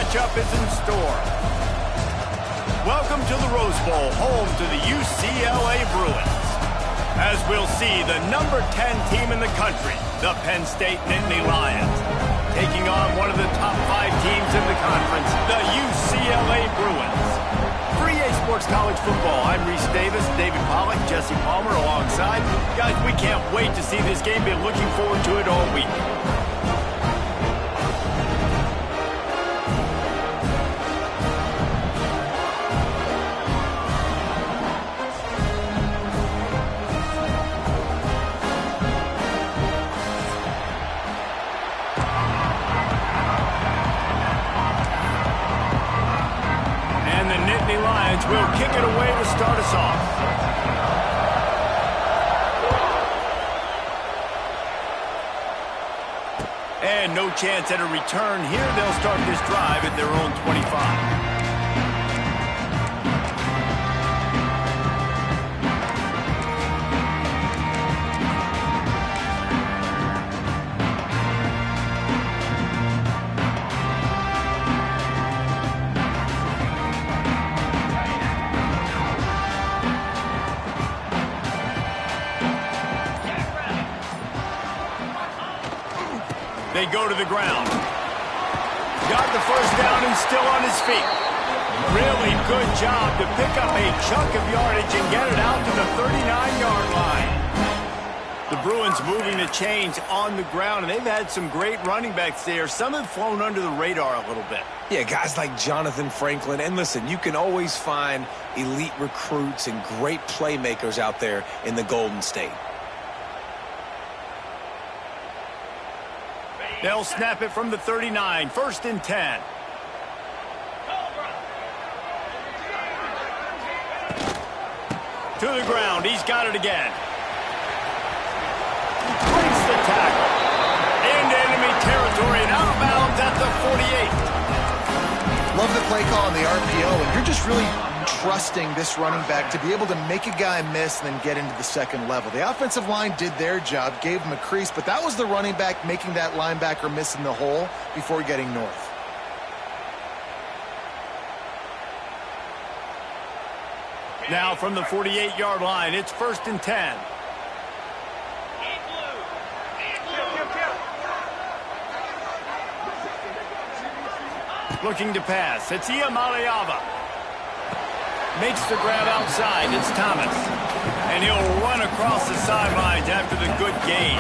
matchup is in store. Welcome to the Rose Bowl, home to the UCLA Bruins. As we'll see, the number 10 team in the country, the Penn State Nittany Lions, taking on one of the top 5 teams in the conference, the UCLA Bruins. 3A Sports College Football. I'm Reese Davis, David Pollack, Jesse Palmer alongside. Guys, we can't wait to see this game. Been looking forward to it all week. Lions will kick it away to start us off. And no chance at a return here. They'll start this drive at their own 25. They go to the ground. Got the first down and still on his feet. Really good job to pick up a chunk of yardage and get it out to the 39-yard line. The Bruins moving the chains on the ground, and they've had some great running backs there. Some have flown under the radar a little bit. Yeah, guys like Jonathan Franklin. And listen, you can always find elite recruits and great playmakers out there in the Golden State. They'll snap it from the 39, 1st and 10. To the ground, he's got it again. Breaks the tackle. Into enemy territory and out of bounds at the 48. Love the play call on the RPO, and you're just really trusting this running back to be able to make a guy miss and then get into the second level. The offensive line did their job, gave him a crease, but that was the running back making that linebacker miss in the hole before getting north. Now from the 48-yard line, it's 1st and 10. Looking to pass, it's Iamaleava. Makes the grab outside. It's Thomas. And he'll run across the sidelines after the good gain.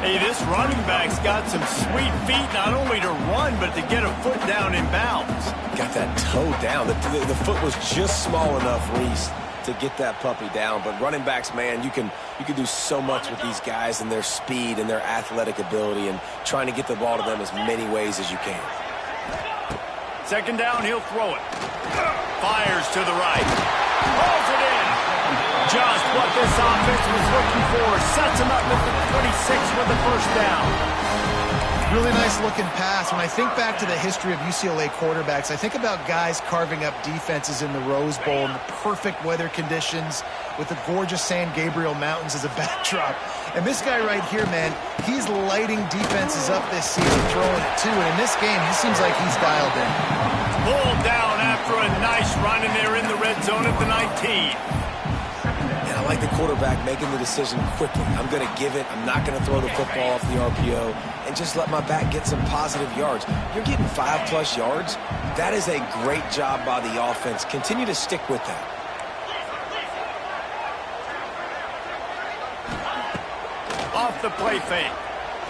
Hey, this running back's got some sweet feet, not only to run, but to get a foot down in bounds. Got that toe down. The foot was just small enough, Reese, to get that puppy down. But running backs, man, you can do so much with these guys and their speed and their athletic ability and trying to get the ball to them as many ways as you can. 2nd down, he'll throw it. Fires to the right. Pulls it in. Just what this offense was looking for. Sets him up at the 26 with the 1st down. Really nice looking pass. When I think back to the history of UCLA quarterbacks, I think about guys carving up defenses in the Rose Bowl in the perfect weather conditions with the gorgeous San Gabriel Mountains as a backdrop. And this guy right here, man, he's lighting defenses up this season, throwing it too. And in this game, he seems like he's dialed in. Pulled down after a nice run, and they're in the red zone at the 19. And I like the quarterback making the decision quickly. I'm going to give it. I'm not going to throw the football off the RPO and just let my back get some positive yards. You're getting 5+ yards. That is a great job by the offense. Continue to stick with that. Off the play fake.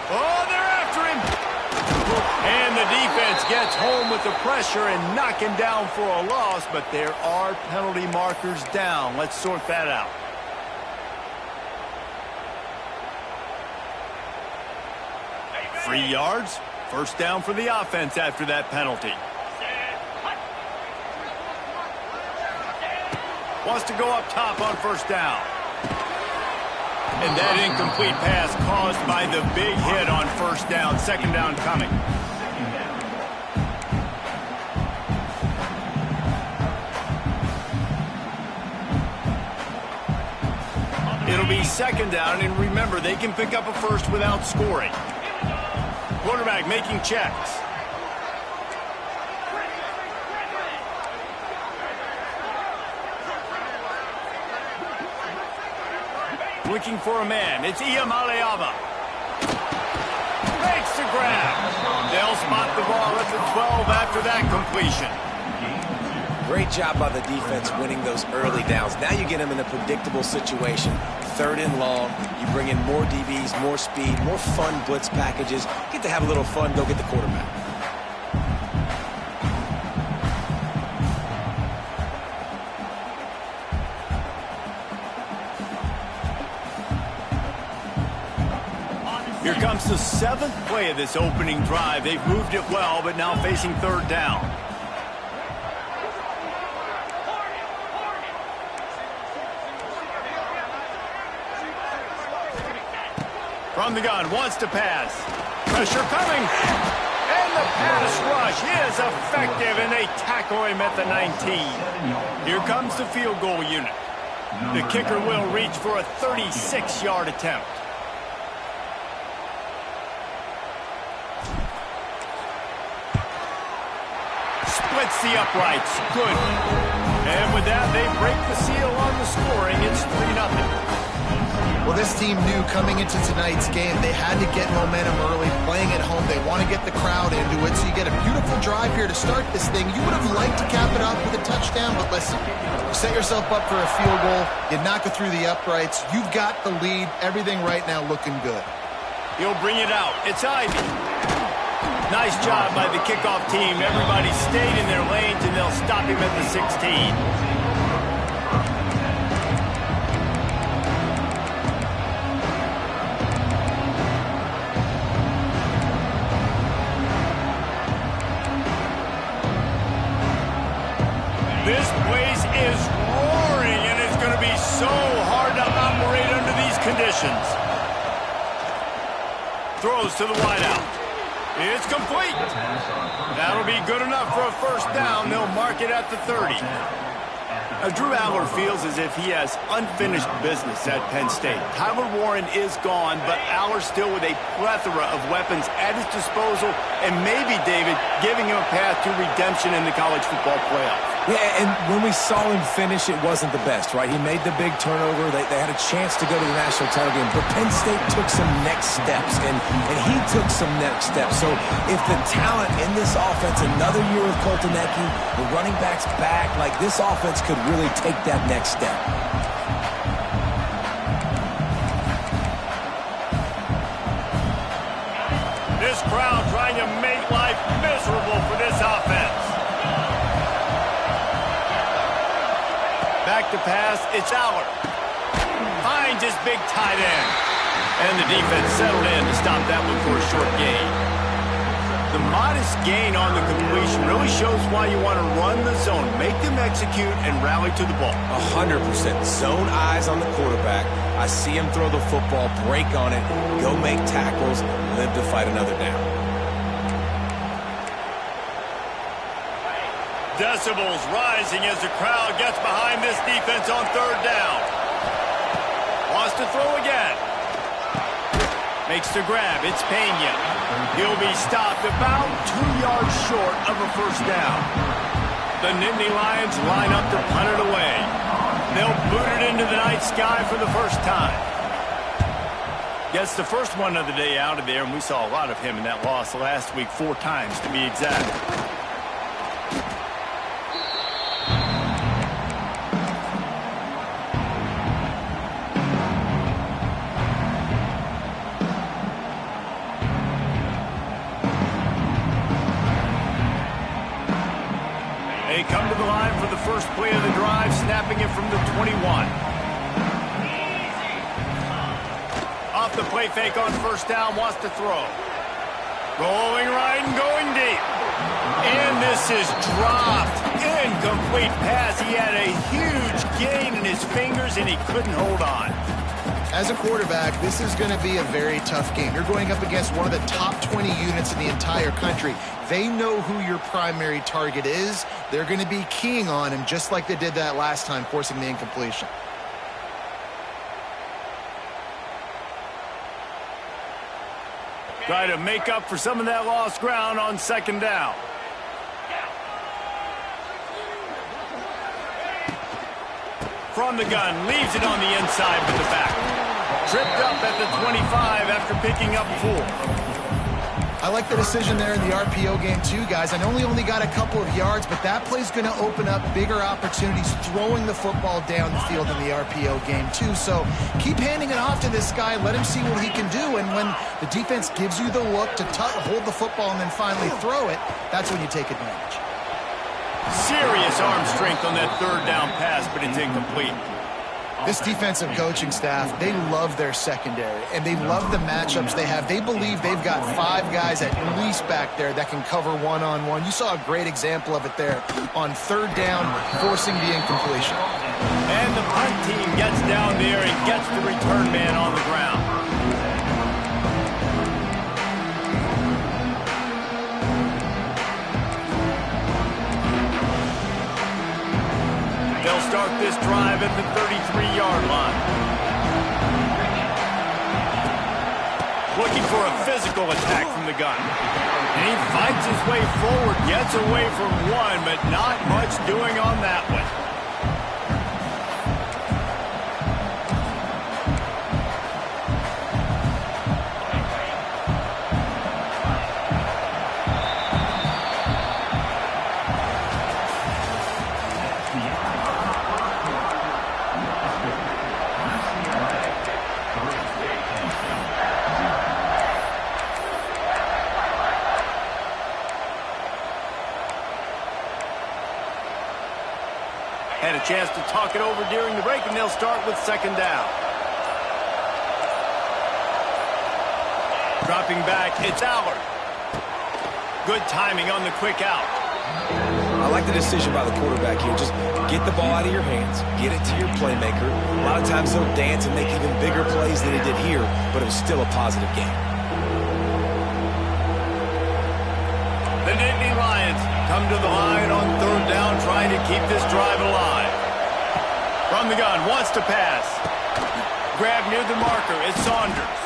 Oh, they're after him. And the defense gets home with the pressure and knock him down for a loss, but there are penalty markers down. Let's sort that out. Free yards. 1st down for the offense after that penalty. Wants to go up top on 1st down. And that incomplete pass caused by the big hit on 1st down. 2nd down coming. It'll be 2nd down, and remember, they can pick up a 1st without scoring. Quarterback making checks. looking for a man. It's Iamaleava. Makes the grab. They'll spot the ball at the 12 after that completion. Great job by the defense winning those early downs. Now you get them in a predictable situation. 3rd and long. You bring in more DBs, more speed, more fun blitz packages. Get to have a little fun. Go get the quarterback. Here comes the 7th play of this opening drive. They've moved it well, but now facing 3rd down. From the gun, wants to pass. Pressure coming. And the pass rush is effective, and they tackle him at the 19. Here comes the field goal unit. The kicker will reach for a 36-yard attempt. Splits the uprights. Good. And with that, they break the seal on the scoring. It's 3-0. Well, this team knew coming into tonight's game they had to get momentum early, playing at home. They want to get the crowd into it, so you get a beautiful drive here to start this thing. You would have liked to cap it off with a touchdown, but listen, you set yourself up for a field goal. You knock it through the uprights. You've got the lead. Everything right now looking good. He'll bring it out. It's Ivy. Nice job by the kickoff team. Everybody stayed in their lanes, and they'll stop him at the 16. This place is roaring, and it's going to be so hard to operate under these conditions. Throws to the wideout. It's complete. That'll be good enough for a 1st down. They'll mark it at the 30. Drew Aller feels as if he has unfinished business at Penn State. Tyler Warren is gone, but Aller still with a plethora of weapons at his disposal, and maybe, David, giving him a path to redemption in the college football playoff. Yeah, and when we saw him finish, it wasn't the best, right? He made the big turnover. They had a chance to go to the national title game, but Penn State took some next steps, and he took some next steps. So if the talent in this offense, another year with Coltonecki, the running backs back, like this offense could really take that next step. This crowd trying to make life miserable for this offense. Back to pass, it's Aller. Finds his big tight end. And the defense settled in to stop that one for a short gain. The modest gain on the completion really shows why you want to run the zone. Make them execute and rally to the ball. 100%. Zone eyes on the quarterback. I see him throw the football, break on it, go make tackles, live to fight another down. Decibels rising as the crowd gets behind this defense on 3rd down. Wants to throw again. Makes the grab. It's Pena. He'll be stopped about 2 yards short of a 1st down. The Nittany Lions line up to punt it away. They'll boot it into the night sky for the 1st time. Gets the first one of the day out of there, and we saw a lot of him in that loss last week, 4 times to be exact. They come to the line for the first play of the drive, snapping it from the 21. Off the play fake on 1st down, wants to throw. Rolling right and going deep. And this is dropped. Incomplete pass. He had a huge gain in his fingers, and he couldn't hold on. As a quarterback, this is going to be a very tough game. You're going up against one of the top 20 units in the entire country. They know who your primary target is. They're going to be keying on him just like they did that last time, forcing the incompletion. Try to make up for some of that lost ground on 2nd down. From the gun, leaves it on the inside with the back. Tripped up at the 25 after picking up 4. I like the decision there in the RPO game too, guys. I know he only got a couple of yards, but that play's going to open up bigger opportunities throwing the football down the field in the RPO game too. So keep handing it off to this guy. Let him see what he can do. And when the defense gives you the look to hold the football and then finally throw it, that's when you take advantage. Serious arm strength on that third down pass, but it's incomplete. This defensive coaching staff, they love their secondary, and they love the matchups they have. They believe they've got 5 guys at least back there that can cover one-on-one. You saw a great example of it there on third down, forcing the incompletion. And the punt team gets down there and gets the return man on the ground. They'll start this drive at the 33-yard line. Looking for a physical attack from the gun. And he fights his way forward, gets away from one, but not much doing on that one. Had a chance to talk it over during the break, and they'll start with second down. Dropping back, it's Allard. Good timing on the quick out. I like the decision by the quarterback here. Just get the ball out of your hands, get it to your playmaker. A lot of times he'll dance and make even bigger plays than he did here, but it was still a positive game. The Nittany Lions come to the line on third down, trying to keep this drive alive. From the gun, wants to pass. Grab near the marker, it's Saunders.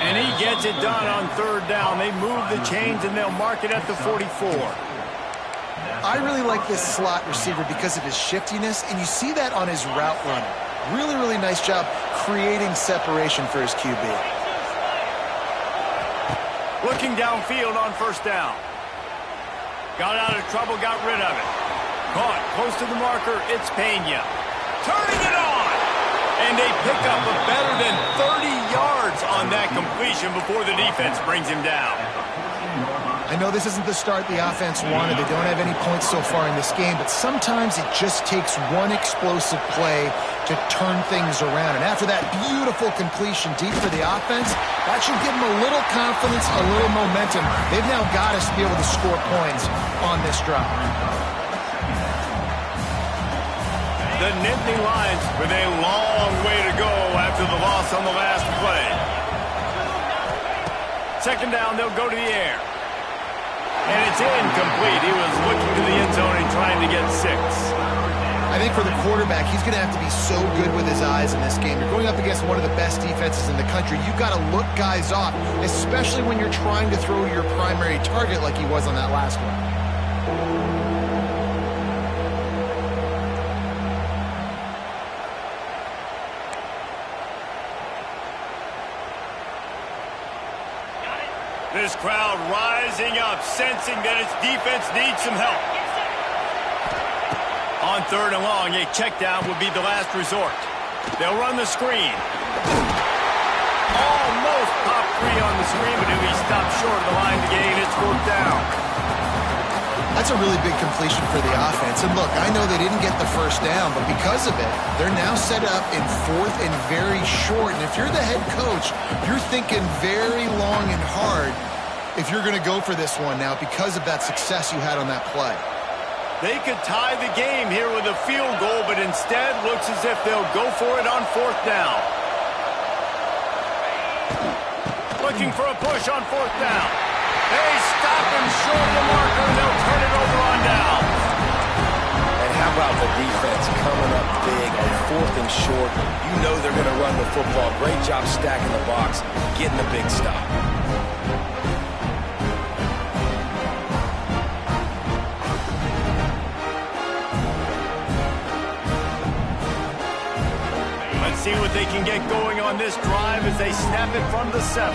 And he gets it done on third down. They move the chains, and they'll mark it at the 44. I really like this slot receiver because of his shiftiness, and you see that on his route running. Really, really nice job creating separation for his QB. Looking downfield on first down. Got out of trouble, got rid of it. Caught close to the marker, it's Pena. Turning it on! And they pick up a better than 30 yards on that completion before the defense brings him down. I know this isn't the start the offense wanted. They don't have any points so far in this game, but sometimes it just takes one explosive play to turn things around. And after that beautiful completion deep for the offense, that should give them a little confidence, a little momentum. They've now got us to be able to score points on this drive. The Nittany Lions with a long way to go after the loss on the last play. Second down, they'll go to the air. And it's incomplete. He was looking to the end zone and trying to get 6. I think for the quarterback, he's going to have to be so good with his eyes in this game. You're going up against one of the best defenses in the country. You've got to look guys off, especially when you're trying to throw your primary target like he was on that last one. This crowd rising up, sensing that its defense needs some help. On third and long, a check down would be the last resort. They'll run the screen. Almost popped free on the screen, but he stopped short of the line to gain. It's fourth down. That's a really big completion for the offense. And look, I know they didn't get the first down, but because of it, they're now set up in fourth and very short. And if you're the head coach, you're thinking very long and hard if you're going to go for this one now because of that success you had on that play. They could tie the game here with a field goal, but instead looks as if they'll go for it on fourth down. Looking for a push on fourth down. They stop him short of the marker, and they'll turn it over on down. And how about the defense coming up big on fourth and short? You know they're going to run the football. Great job stacking the box, getting the big stop. see what they can get going on this drive as they snap it from the 7.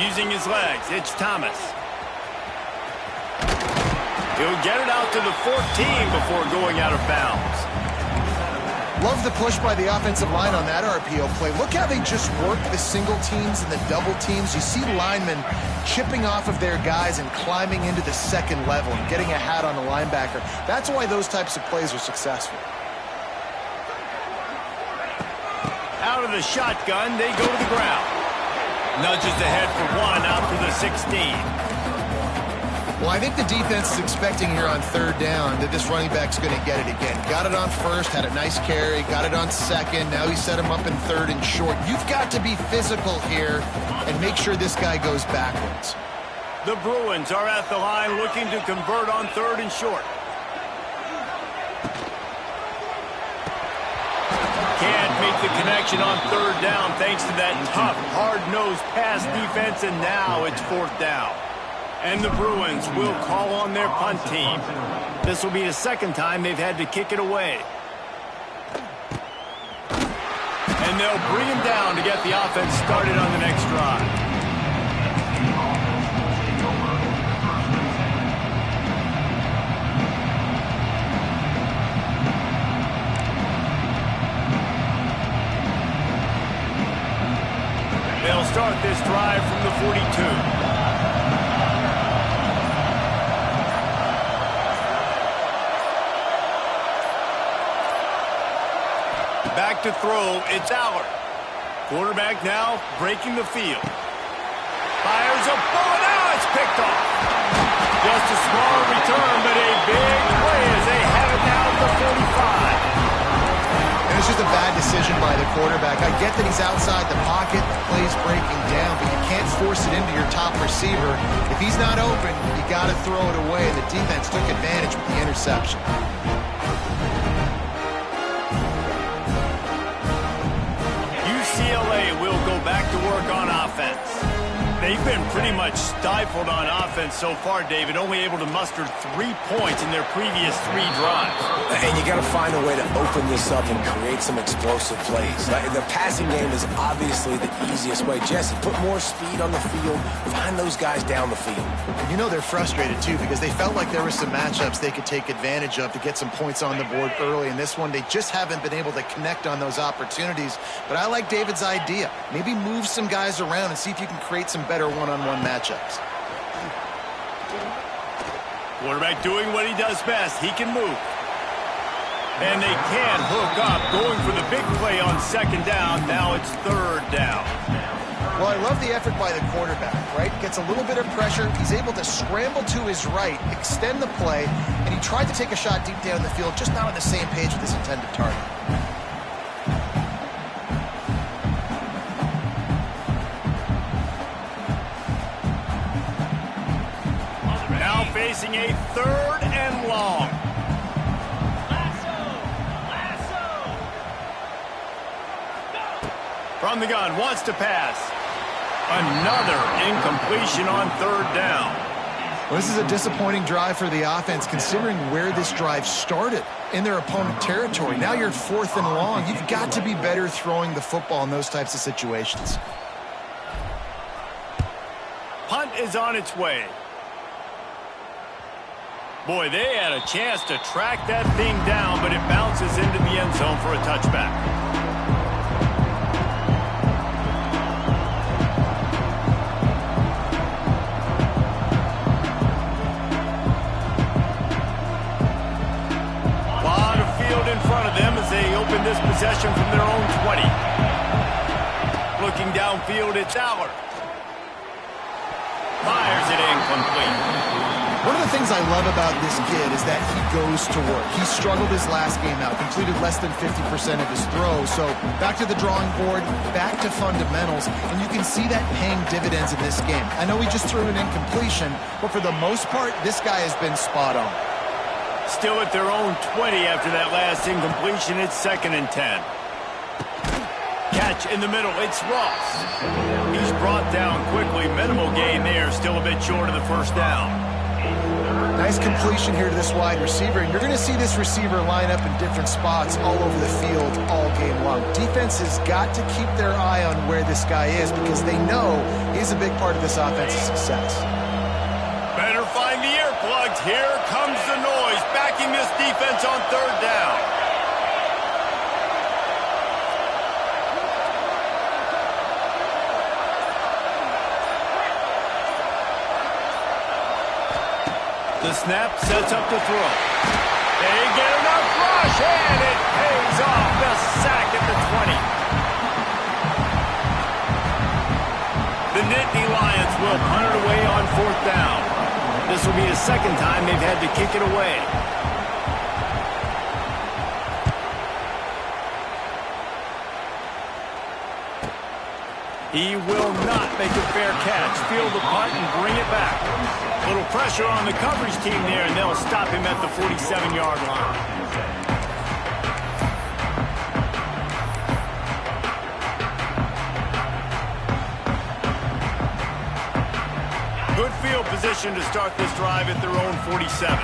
Using his legs, it's Thomas. He'll get it out to the 14 before going out of bounds. Love the push by the offensive line on that RPO play. Look how they just work the single teams and the double teams. You see linemen chipping off of their guys and climbing into the second level and getting a hat on the linebacker. That's why those types of plays are successful. Out of the shotgun, they go to the ground. Nudges ahead for 1 out to the 16. Well, I think the defense is expecting here on 3rd down that this running back's going to get it again. Got it on 1st, had a nice carry, got it on 2nd. Now he set him up in 3rd and short. You've got to be physical here and make sure this guy goes backwards. The Bruins are at the line looking to convert on 3rd and short. Can't make the connection on 3rd down thanks to that tough, hard-nosed pass defense, and now it's 4th down. And the Bruins will call on their punt team. This will be the 2nd time they've had to kick it away. And they'll bring him down to get the offense started on the next drive. They'll start this drive from the 42. Back to throw, it's Allard. Quarterback now breaking the field. Fires a bullet, now it's picked off. Just a small return, but a big play as they have it now at the 45. And it's just a bad decision by the quarterback. I get that he's outside the pocket, the play's breaking down, but you can't force it into your top receiver. If he's not open, you got to throw it away, and the defense took advantage with the interception. UCLA will go back to work on offense. They've been pretty much stifled on offense so far, David, only able to muster 3 points in their previous 3 drives. And you got to find a way to open this up and create some explosive plays. The passing game is obviously the easiest way. Jesse, put more speed on the field, find those guys down the field. And you know they're frustrated, too, because they felt like there were some matchups they could take advantage of to get some points on the board early. In this one, they just haven't been able to connect on those opportunities. But I like David's idea. Maybe move some guys around and see if you can create some better one-on-one matchups. Quarterback doing what he does best. He can move. And they can hook up, going for the big play on 2nd down. Now it's 3rd down. Well, I love the effort by the quarterback, right? Gets a little bit of pressure. He's able to scramble to his right, extend the play, and he tried to take a shot deep down the field, just not on the same page with his intended target. Facing a 3rd and long. From the gun, wants to pass. Another incompletion on 3rd down. Well, this is a disappointing drive for the offense, considering where this drive started in their opponent territory. Now you're at 4th and long. You've got to be better throwing the football in those types of situations. Punt is on its way. Boy, they had a chance to track that thing down, but it bounces into the end zone for a touchback. A lot of field in front of them as they open this possession from their own 20. Looking downfield, it's Allard. Fires it incomplete. One of the things I love about this kid is that he goes to work. He struggled his last game out, completed less than 50% of his throws. So back to the drawing board, back to fundamentals, and you can see that paying dividends in this game. I know he just threw an incompletion, but for the most part, this guy has been spot on. Still at their own 20 after that last incompletion. It's 2nd and 10. Catch in the middle, it's Ross. He's brought down quickly. Minimal gain there, still a bit short of the 1st down. Nice completion here to this wide receiver, and you're going to see this receiver line up in different spots all over the field all game long. Defense has got to keep their eye on where this guy is because they know he's a big part of this offense's success. Better find the earplugs. Here comes the noise, backing this defense on third down. The snap sets up the throw. They get enough rush, and it pays off. The sack at the 20. The Nittany Lions will punt it away on fourth down. This will be the second time they've had to kick it away. He will not make a fair catch. Field the punt and bring it back. Little pressure on the coverage team there, and they'll stop him at the 47-yard line. Good field position to start this drive at their own 47.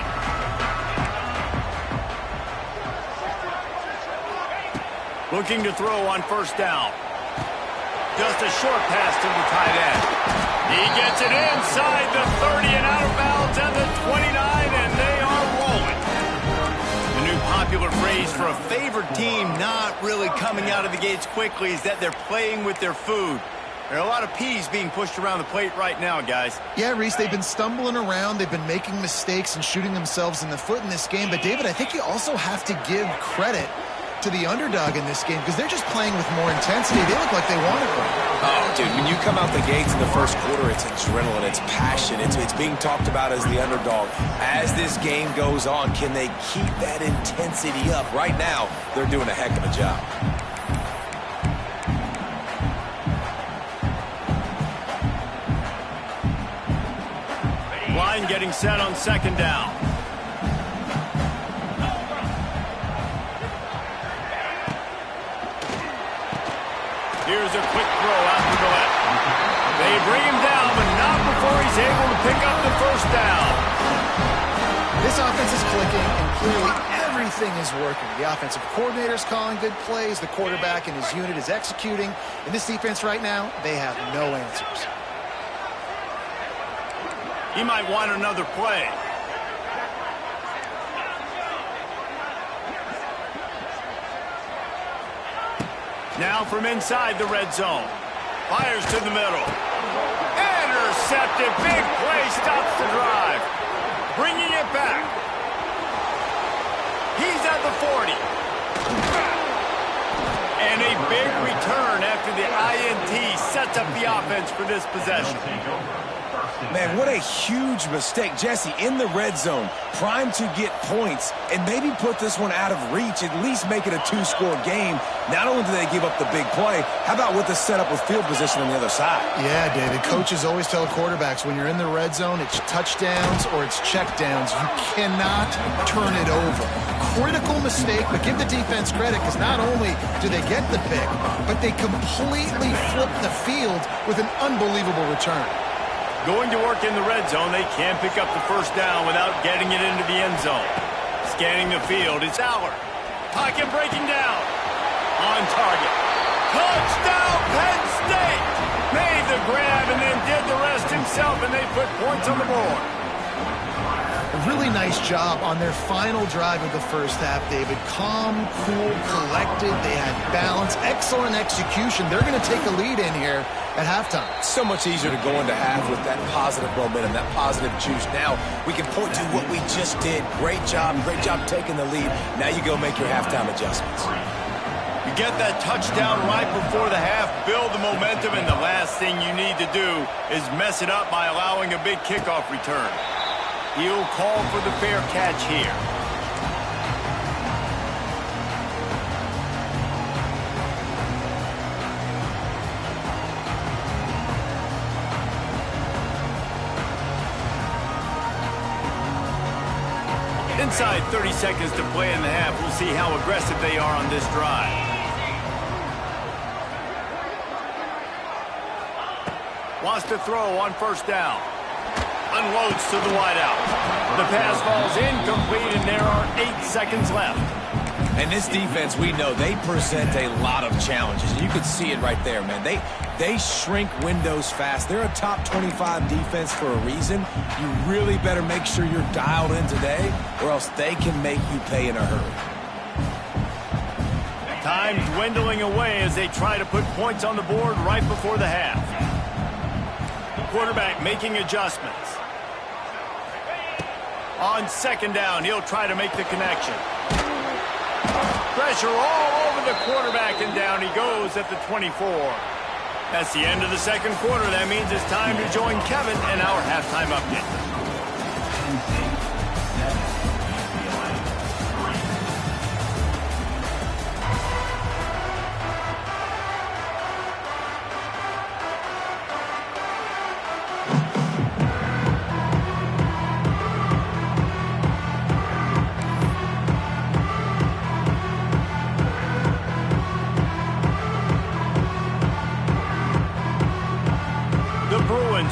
Looking to throw on first down. Just a short pass to the tight end. He gets it inside the 30 and out of bounds at the 29, and they are rolling. The new popular phrase for a favored team not really coming out of the gates quickly is that they're playing with their food. There are a lot of peas being pushed around the plate right now, guys. Yeah, Reese, they've been stumbling around. They've been making mistakes and shooting themselves in the foot in this game. But, David, I think you also have to give credit to the underdog in this game because they're just playing with more intensity. They look like they want it right. Oh, dude, when you come out the gates in the first quarter, it's adrenaline, it's passion, it's being talked about as the underdog. As this game goes on, can they keep that intensity up? Right now, they're doing a heck of a job. Line getting set on second down. Here's a quick throw out to the left. They bring him down, but not before he's able to pick up the first down. This offense is clicking, and clearly everything is working. The offensive coordinator's calling good plays. The quarterback and his unit is executing. In this defense right now, they have no answers. He might want another play. Now from inside the red zone. Fires to the middle. Intercepted. Big play stops the drive. Bringing it back. He's at the 40. And a big return after the INT sets up the offense for this possession. Man, what a huge mistake. Jesse, in the red zone, primed to get points and maybe put this one out of reach, at least make it a two-score game. Not only do they give up the big play, how about with the setup with field position on the other side? Yeah, David, coaches always tell quarterbacks when you're in the red zone, it's touchdowns or it's checkdowns. You cannot turn it over. Critical mistake, but give the defense credit because not only do they get the pick, but they completely flip the field with an unbelievable return. Going to work in the red zone, they can't pick up the first down without getting it into the end zone. Scanning the field, it's Aller. Pocket breaking down. On target. Touchdown, Penn State! Made the grab and then did the rest himself, and they put points on the board. A really nice job on their final drive of the first half, David. Calm, cool, collected. They had balance, excellent execution. They're going to take a lead in here at halftime. So much easier to go into half with that positive momentum, that positive juice. Now we can point to what we just did. Great job taking the lead. Now you go make your halftime adjustments. You get that touchdown right before the half, build the momentum, and the last thing you need to do is mess it up by allowing a big kickoff return. He'll call for the fair catch here. Inside 30 seconds to play in the half. We'll see how aggressive they are on this drive. Wants to throw on first down. unloads to the wideout. The pass falls incomplete, and there are 8 seconds left. And this defense, we know, they present a lot of challenges. You can see it right there, man. They shrink windows fast. They're a top 25 defense for a reason. You really better make sure you're dialed in today, or else they can make you pay in a hurry. Time dwindling away as they try to put points on the board right before the half. Quarterback making adjustments. On second down, he'll try to make the connection. Pressure all over the quarterback, and down he goes at the 24. That's the end of the second quarter. That means it's time to join Kevin in our halftime update.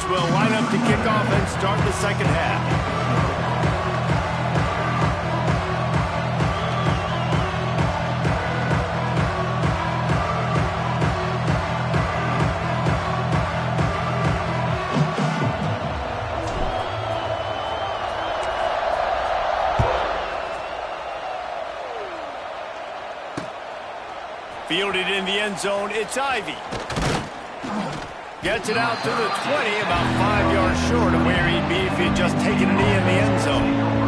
Will line up to kick off and start the second half. Fielded in the end zone, it's Ivy. Gets it out to the 20, about 5 yards short of where he'd be if he'd just taken a knee in the end zone.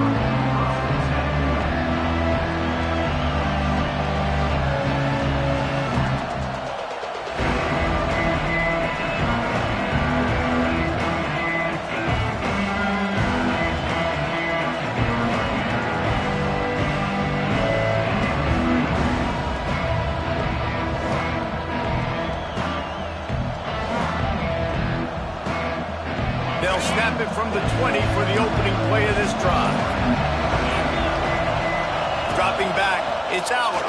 They'll snap it from the 20 for the opening play of this drive. Dropping back, it's Aller.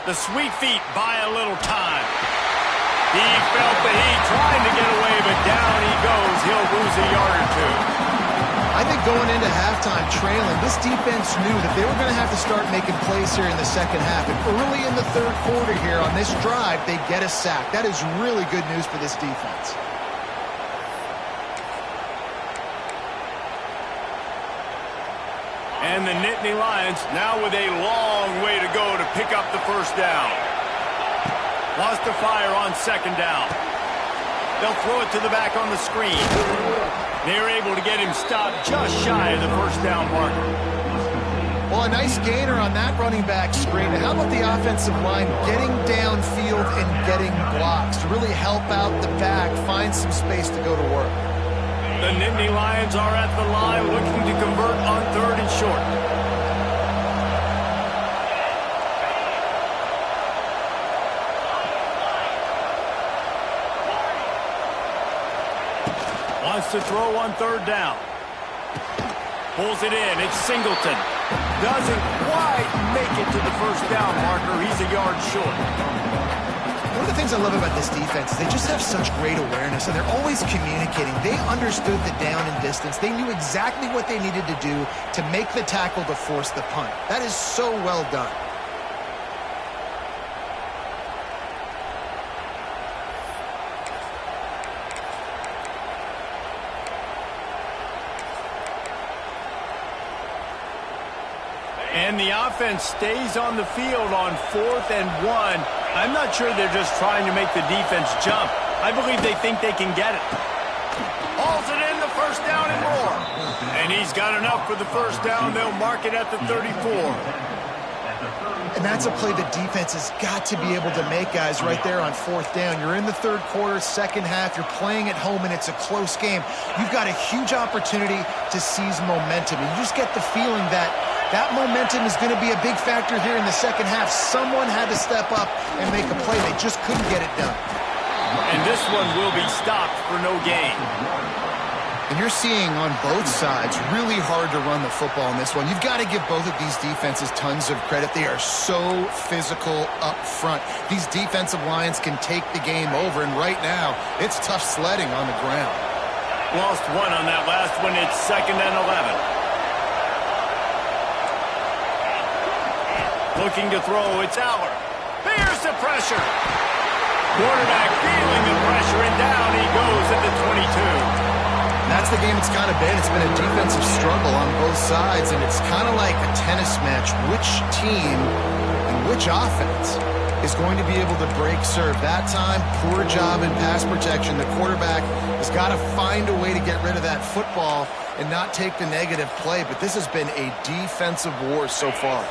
The sweet feet buy a little time. He felt the heat trying to get away, but down he goes. He'll lose a yard or two. I think going into halftime trailing, this defense knew that they were going to have to start making plays here in the second half. And early in the third quarter here on this drive, they get a sack. That is really good news for this defense. And the Nittany Lions now with a long way to go to pick up the first down. Wants to fire on second down. They'll throw it to the back on the screen. They're able to get him stopped just shy of the first down marker. Well, a nice gainer on that running back screen. How about the offensive line getting downfield and getting blocks to really help out the back, find some space to go to work? The Nittany Lions are at the line looking to convert on third and short. Wants to throw on third down. Pulls it in. It's Singleton. Doesn't quite make it to the first down marker. He's a yard short. One of the things I love about this defense is they just have such great awareness, and they're always communicating. They understood the down and distance. They knew exactly what they needed to do to make the tackle to force the punt. That is so well done. And the offense stays on the field on 4th and 1. I'm not sure they're just trying to make the defense jump. I believe they think they can get it. Hauls it in, the first down and more. And he's got enough for the first down. They'll mark it at the 34. And that's a play the defense has got to be able to make, guys, right there on 4th down. You're in the third quarter, second half. You're playing at home, and it's a close game. You've got a huge opportunity to seize momentum. And you just get the feeling that that momentum is going to be a big factor here in the second half. Someone had to step up and make a play. They just couldn't get it done. And this one will be stopped for no gain. And you're seeing on both sides really hard to run the football in this one. You've got to give both of these defenses tons of credit. They are so physical up front. These defensive lines can take the game over, and right now it's tough sledding on the ground. Lost one on that last one. It's 2nd and 11. Looking to throw. It's Aller. Here's the pressure. Quarterback feeling the pressure, and down he goes at the 22. That's the game it's kind of been. It's been a defensive struggle on both sides, and it's kind of like a tennis match. Which team and which offense is going to be able to break serve? That time, poor job in pass protection. The quarterback has got to find a way to get rid of that football and not take the negative play, but this has been a defensive war so far.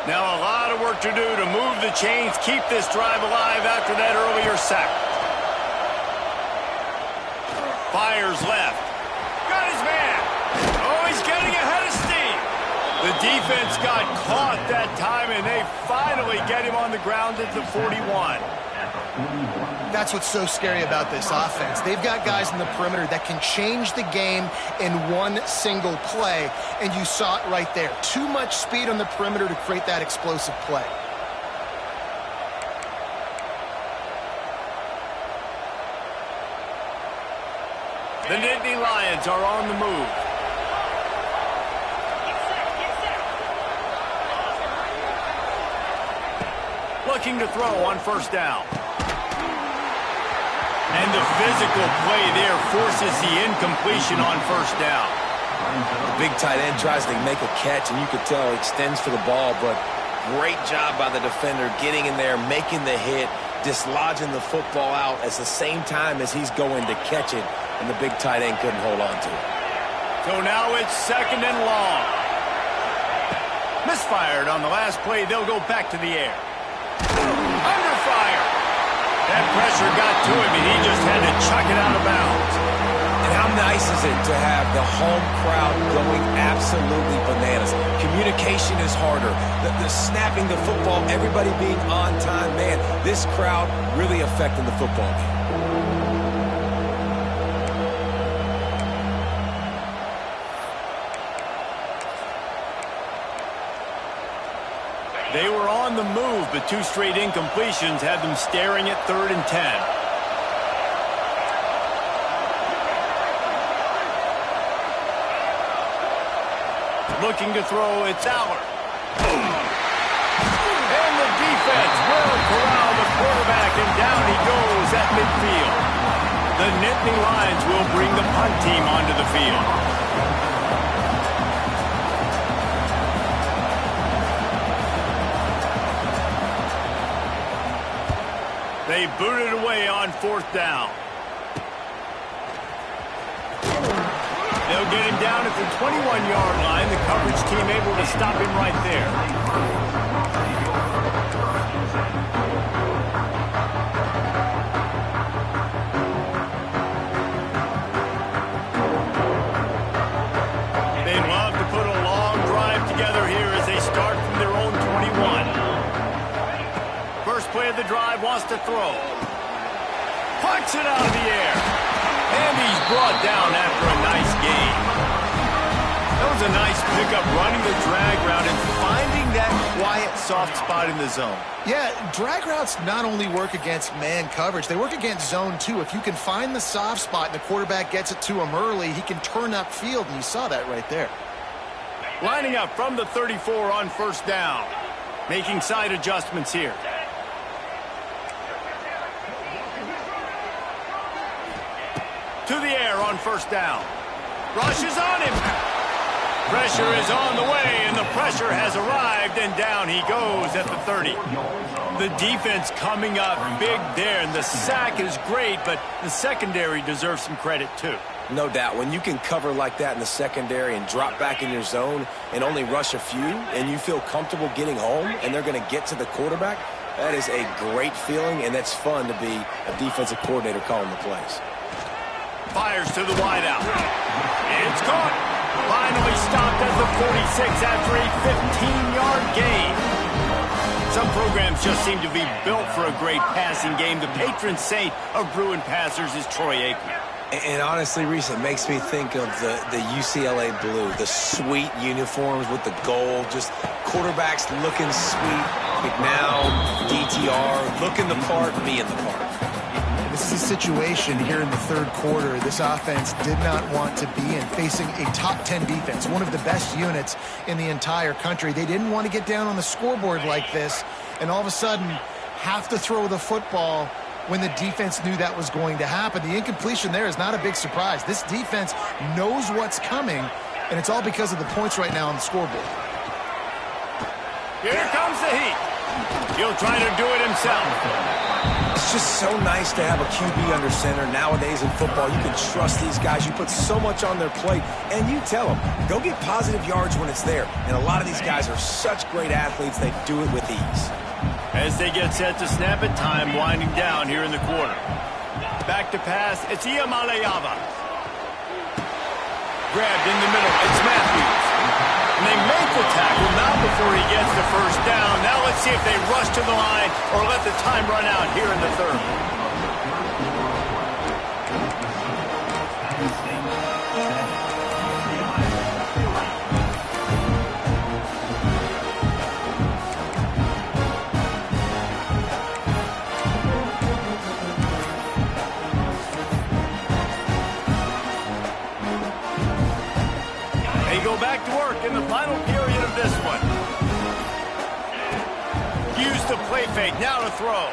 Now a lot of work to do to move the chains, keep this drive alive after that earlier sack. Fires left. Got his man. Oh, he's getting ahead of steam. The defense got caught that time, and they finally get him on the ground at the 41. That's what's so scary about this offense. They've got guys in the perimeter that can change the game in one single play, and you saw it right there. Too much speed on the perimeter to create that explosive play. The Nittany Lions are on the move. Looking to throw on 1st down. And the physical play there forces the incompletion on 1st down. Big tight end tries to make a catch, and you could tell he extends for the ball, but great job by the defender getting in there, making the hit, dislodging the football out at the same time as he's going to catch it, and the big tight end couldn't hold on to it. So now it's 2nd and long. Misfired on the last play. They'll go back to the air. Under fire. That pressure got to him, and he just had to chuck it out of bounds. And how nice is it to have the home crowd going absolutely bananas? Communication is harder. The snapping the football, everybody being on time. Man, this crowd really affecting the football game. They were on the move, but 2 straight incompletions had them staring at 3rd and 10. Looking to throw, it's Aller. And the defense will corral the quarterback, and down he goes at midfield. The Nittany Lions will bring the punt team onto the field. They boot it away on 4th down. They'll get him down at the 21-yard line. The coverage team able to stop him right there. They'd love to put a long drive together here as they start from their own 21. First play of the drive, wants to throw. Punts it out of the air. And he's brought down after a nice gain. That was a nice pickup, running the drag route and finding that quiet, soft spot in the zone. Yeah, drag routes not only work against man coverage, they work against zone too. If you can find the soft spot and the quarterback gets it to him early, he can turn upfield, and you saw that right there. Lining up from the 34 on 1st down. Making side adjustments here. To the air on 1st down. Rush is on him. Pressure is on the way, and the pressure has arrived, and down he goes at the 30. The defense coming up big there, and the sack is great, but the secondary deserves some credit too. No doubt. When you can cover like that in the secondary and drop back in your zone and only rush a few, and you feel comfortable getting home, and they're going to get to the quarterback, that is a great feeling, and it's fun to be a defensive coordinator calling the plays. Fires to the wideout. It's caught. Finally stopped at the 46 after a 15-yard gain. Some programs just seem to be built for a great passing game. The patron saint of Bruin passers is Troy Aikman. And honestly, Reese, it makes me think of the UCLA blue, the sweet uniforms with the gold, just quarterbacks looking sweet. McNown, DTR, looking the part, being the part. This is a situation here in the third quarter this offense did not want to be in, facing a top 10 defense, one of the best units in the entire country. They didn't want to get down on the scoreboard like this and all of a sudden have to throw the football when the defense knew that was going to happen. The incompletion there is not a big surprise. This defense knows what's coming, and it's all because of the points right now on the scoreboard. Here comes the heat. He'll try to do it himself. It's just so nice to have a QB under center. Nowadays in football, you can trust these guys. You put so much on their plate, and you tell them, go get positive yards when it's there. And a lot of these guys are such great athletes, they do it with ease. As they get set to snap it, time winding down here in the quarter. Back to pass, it's Iamaleava. Grabbed in the middle, it's Matthews. And they make the tackle now before he gets the first down. Now let's see if they rush to the line or let the time run out here in the third. Go back to work in the final period of this one. Use the play fake, now to throw.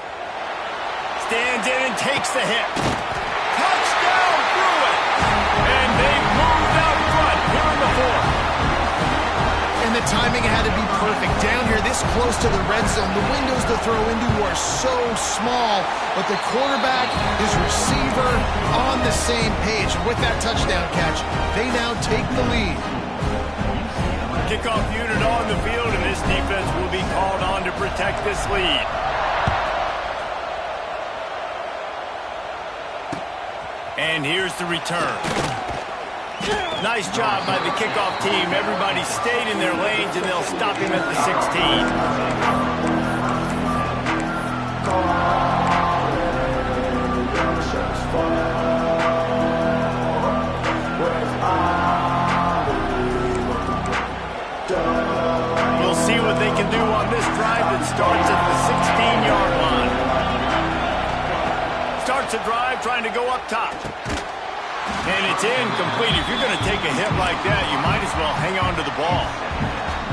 Stands in and takes the hit. Touchdown, Bruins! And they moved out front here in the fourth. And the timing had to be perfect. Down here, this close to the red zone, the windows to throw into are so small, but the quarterback, his receiver, on the same page. And with that touchdown catch, they now take the lead. Kickoff unit on the field, and this defense will be called on to protect this lead. And here's the return. Nice job by the kickoff team. Everybody stayed in their lanes, and they'll stop him at the 16. They can do on this drive that starts at the 16-yard line. Starts a drive trying to go up top. And it's incomplete. If you're going to take a hit like that, you might as well hang on to the ball.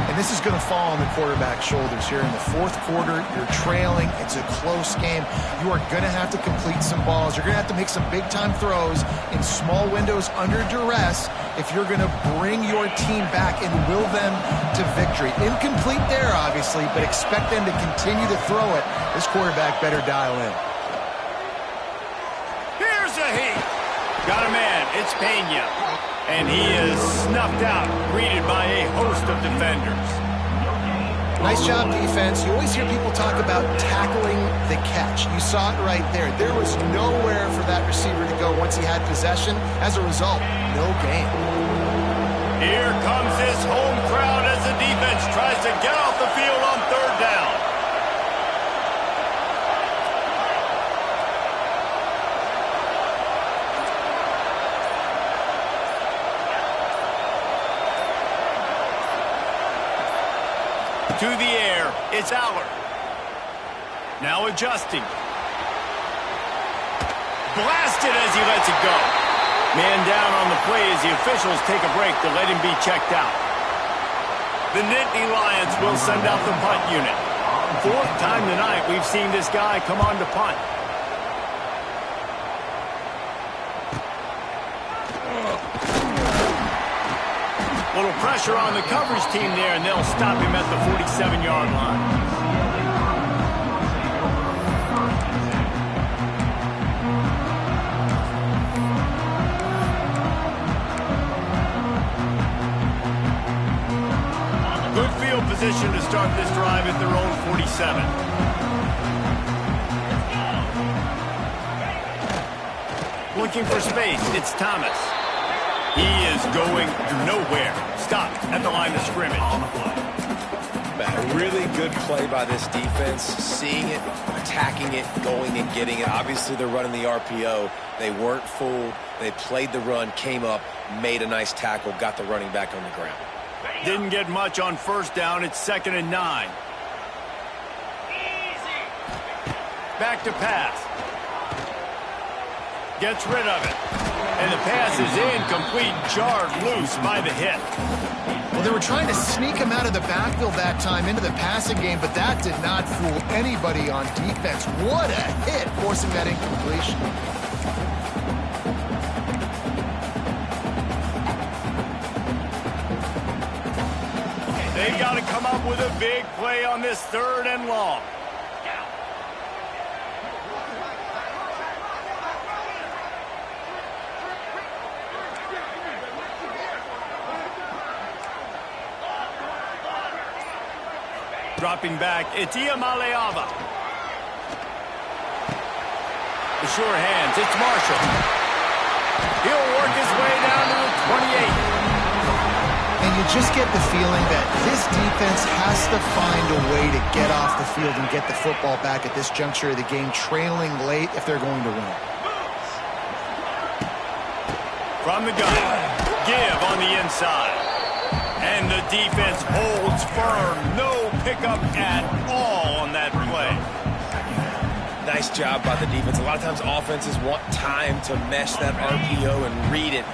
And this is going to fall on the quarterback's shoulders here in the fourth quarter. You're trailing. It's a close game. You are going to have to complete some balls. You're going to have to make some big-time throws in small windows under duress if you're going to bring your team back and will them to victory. Incomplete there, obviously, but expect them to continue to throw it. This quarterback better dial in. Here's a heat. Got a man. It's Pena. And he is snuffed out, greeted by a host of defenders. Nice job, defense. You always hear people talk about tackling the catch. You saw it right there. There was nowhere for that receiver to go once he had possession. As a result, no gain. Here comes this home crowd as the defense tries to get off the field on third down. To the air, it's Aller. Now adjusting. Blasted as he lets it go. Man down on the play as the officials take a break to let him be checked out. The Nittany Lions will send out the punt unit. Fourth time tonight we've seen this guy come on to punt. Little pressure on the coverage team there, and they'll stop him at the 47-yard line. Good field position to start this drive at their own 47. Looking for space, it's Thomas. He is going nowhere. Stop at the line of scrimmage. A really good play by this defense. Seeing it, attacking it, going and getting it. Obviously, they're running the RPO. They weren't fooled. They played the run, came up, made a nice tackle, got the running back on the ground. Didn't get much on first down. It's 2nd and 9. Back to pass. Gets rid of it. And the pass is incomplete, jarred loose by the hit. Well, they were trying to sneak him out of the backfield that time into the passing game, but that did not fool anybody on defense. What a hit, forcing that incompletion. They've got to come up with a big play on this 3rd and long. Dropping back, it's TML. The sure hands, it's Marshall. He'll work his way down to the 28. And you just get the feeling that this defense has to find a way to get off the field and get the football back at this juncture of the game, trailing late if they're going to win. From the gun, give on the inside. And the defense holds firm. No pickup at all on that play. Nice job by the defense. A lot of times offenses want time to mesh that RPO and read it.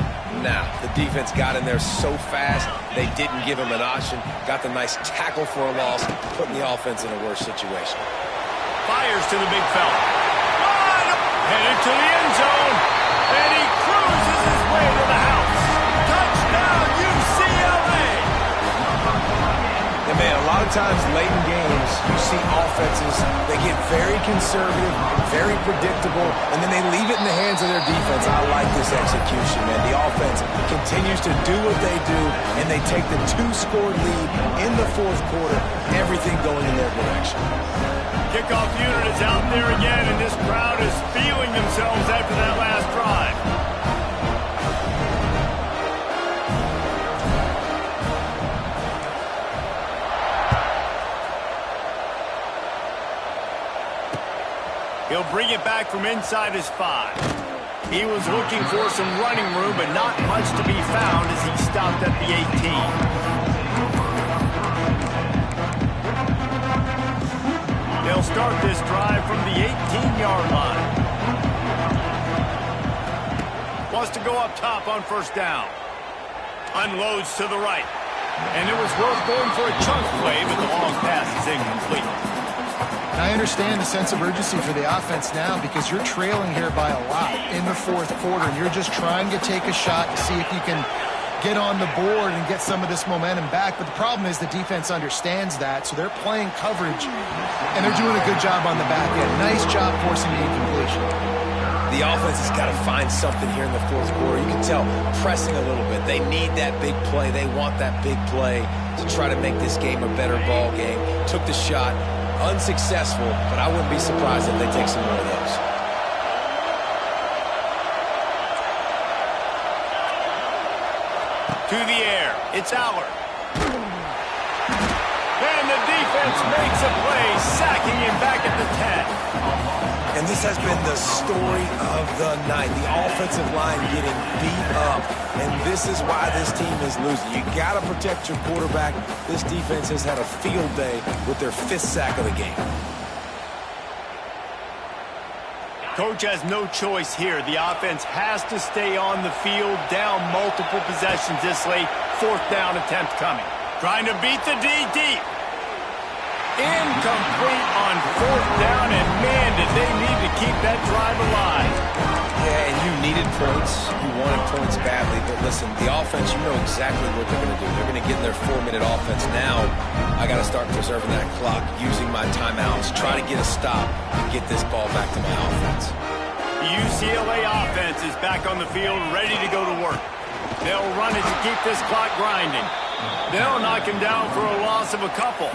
Nah, the defense got in there so fast, they didn't give him an option. Got the nice tackle for a loss, putting the offense in a worse situation. Fires to the big fella. Headed to the end zone. And he cruises his way to the house. Touchdown, UCLA! And man, a lot of times late in games, you see offenses, they get very conservative, very predictable, and then they leave it in the hands of their defense. I like this execution, man. The offense continues to do what they do, and they take the 2-score lead in the 4th quarter, everything going in their direction. Kickoff unit is out there again, and this crowd is feeling themselves after that last drive. He'll bring it back from inside his 5. He was looking for some running room, but not much to be found as he stopped at the 18. They'll start this drive from the 18-yard line. Wants to go up top on 1st down. Unloads to the right. And it was worth going for a chunk play, but the long pass is incomplete. I understand the sense of urgency for the offense now because you're trailing here by a lot in the 4th quarter, and you're just trying to take a shot to see if you can get on the board and get some of this momentum back. But the problem is the defense understands that, so they're playing coverage, and they're doing a good job on the back end. Nice job forcing the incompletion. The offense has got to find something here in the 4th quarter. You can tell pressing a little bit. They need that big play. They want that big play to try to make this game a better ball game. Took the shot. Unsuccessful, but I wouldn't be surprised if they take some more of those. To the air, it's Allard. And the defense makes a play, sacking him back at the 10. And this has been the story of the night. The offensive line getting beat up. And this is why this team is losing. You got to protect your quarterback. This defense has had a field day with their 5th sack of the game. Coach has no choice here. The offense has to stay on the field, down multiple possessions this late. 4th down attempt coming. Trying to beat the D deep. Incomplete on 4th down, and man, did they need to keep that drive alive. Yeah, and you needed points. You wanted points badly. But listen, the offense, you know exactly what they're going to do. They're going to get in their 4-minute offense. Now, I got to start preserving that clock, using my timeouts, try to get a stop and get this ball back to my offense. The UCLA offense is back on the field, ready to go to work. They'll run it to keep this clock grinding. They'll knock him down for a loss of a couple.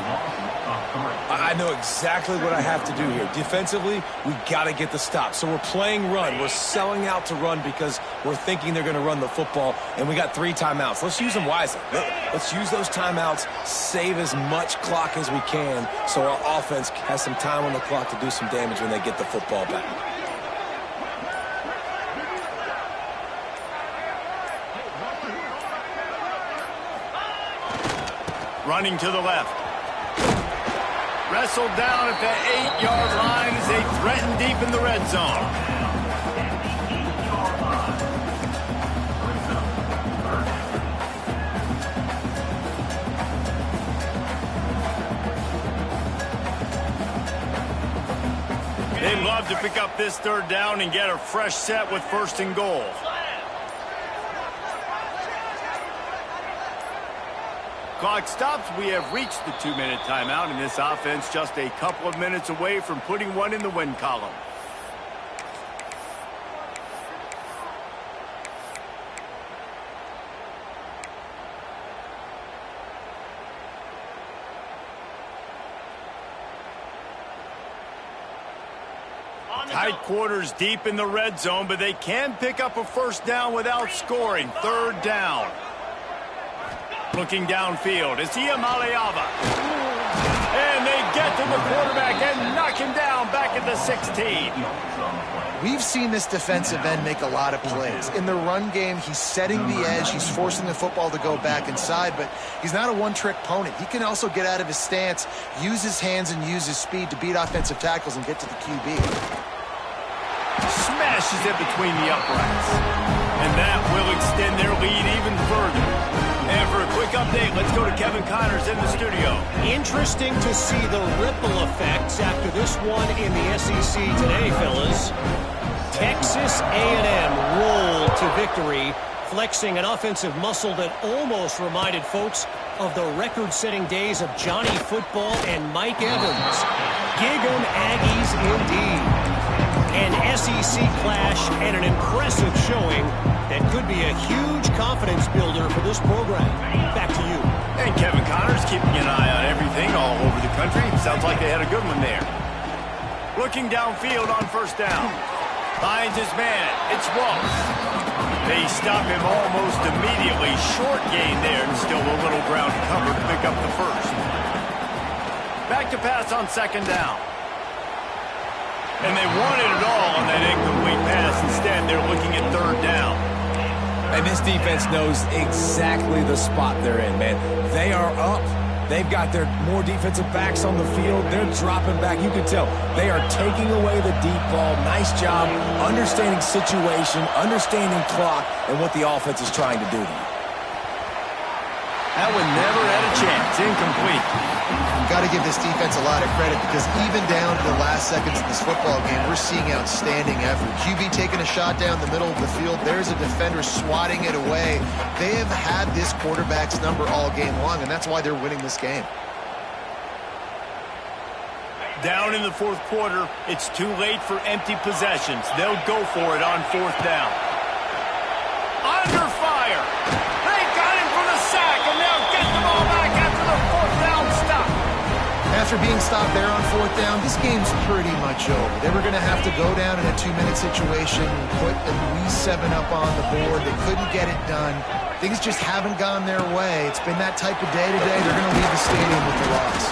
I know exactly what I have to do here. Defensively, we got to get the stop. So we're playing run. We're selling out to run because we're thinking they're going to run the football, and we got 3 timeouts. Let's use them wisely. Let's use those timeouts, save as much clock as we can so our offense has some time on the clock to do some damage when they get the football back. Running to the left. Wrestled down at the 8-yard line as they threaten deep in the red zone. job to pick up this third down and get a fresh set with 1st and goal. Clock stops. We have reached the 2-minute timeout, and this offense just a couple of minutes away from putting one in the win column. Tight quarters deep in the red zone, but they can pick up a 1st down without scoring. 3rd down. Looking downfield, it's Iamaleava. And they get to the quarterback and knock him down back at the 16. We've seen this defensive end make a lot of plays. In the run game, he's setting the edge. He's forcing the football to go back inside, but he's not a one-trick pony. He can also get out of his stance, use his hands, and use his speed to beat offensive tackles and get to the QB. Smashes it between the uprights. And that will extend their lead even further. And for a quick update, let's go to Kevin Connors in the studio. Interesting to see the ripple effects after this one in the SEC today, fellas. Texas A&M rolled to victory, flexing an offensive muscle that almost reminded folks of the record-setting days of Johnny Football and Mike Evans. Gig 'em Aggies indeed. An SEC clash and an impressive showing that could be a huge confidence builder for this program. Back to you. And Kevin Connors keeping an eye on everything all over the country. Sounds like they had a good one there. Looking downfield on 1st down. Finds his man. It's Walsh. They stop him almost immediately. Short gain there and still a little ground cover to pick up the 1st. Back to pass on 2nd down. And they wanted it all on that incomplete pass. Instead, they're looking at 3rd down. And this defense knows exactly the spot they're in, man. They are up. They've got their more defensive backs on the field. They're dropping back. You can tell they are taking away the deep ball. Nice job understanding situation, understanding clock, and what the offense is trying to do to you. That one never had a chance. Incomplete. You've got to give this defense a lot of credit because even down to the last seconds of this football game, we're seeing outstanding effort. QB taking a shot down the middle of the field. There's a defender swatting it away. They have had this quarterback's number all game long, and that's why they're winning this game. Down in the 4th quarter, it's too late for empty possessions. They'll go for it on 4th down. Under fire. They got him for the sack, and they'll get the ball back after the 4th down stop. After being stopped there on 4th down, this game's pretty much over. They were going to have to go down in a 2-minute situation and put at least 7 up on the board. They couldn't get it done. Things just haven't gone their way. It's been that type of day today. They're going to leave the stadium with the loss.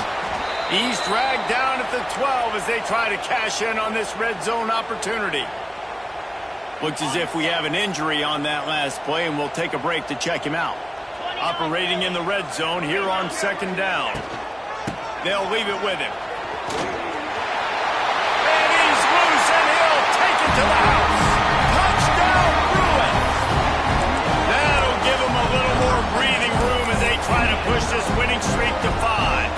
He's dragged down at the 12 as they try to cash in on this red zone opportunity. Looks as if we have an injury on that last play, and we'll take a break to check him out. Operating in the red zone here on 2nd down. They'll leave it with him. And he's loose, and he'll take it to the house. Touchdown, Bruins! That'll give him a little more breathing room as they try to push this winning streak to 5.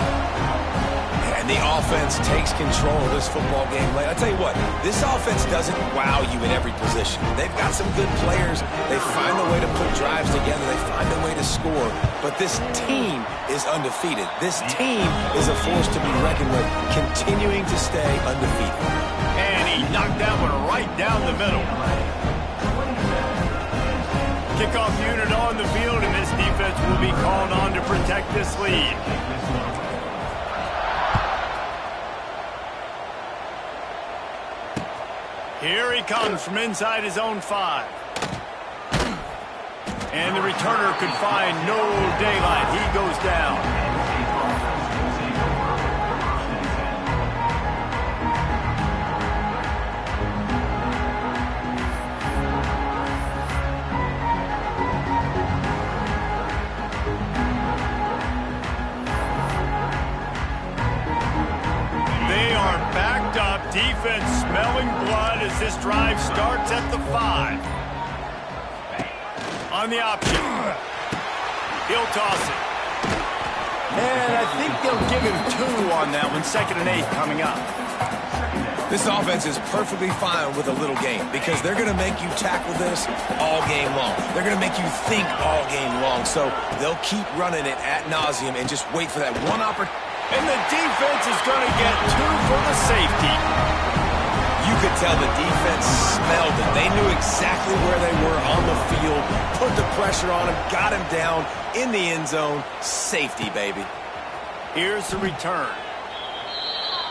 And the offense takes control of this football game. I tell you what, this offense doesn't wow you in every position. They've got some good players. They find a way to put drives together. They find a way to score. But this team is undefeated. This team is a force to be reckoned with, continuing to stay undefeated. And he knocked that one right down the middle. Kickoff unit on the field, and this defense will be called on to protect this lead. Here he comes from inside his own 5. And the returner could find no daylight. He goes down. They are backed up. Defense smelling blood as this drive starts at the 5. On the option. He'll toss it. And I think they'll give him 2 on that one. 2nd and 8 coming up. This offense is perfectly fine with a little game because they're going to make you tackle this all game long. They're going to make you think all game long. So they'll keep running it ad nauseum and just wait for that one opportunity. And the defense is going to get 2 for the safety. You could tell the defense smelled it. They knew exactly where they were on the field, put the pressure on him, got him down in the end zone. Safety, baby. Here's the return.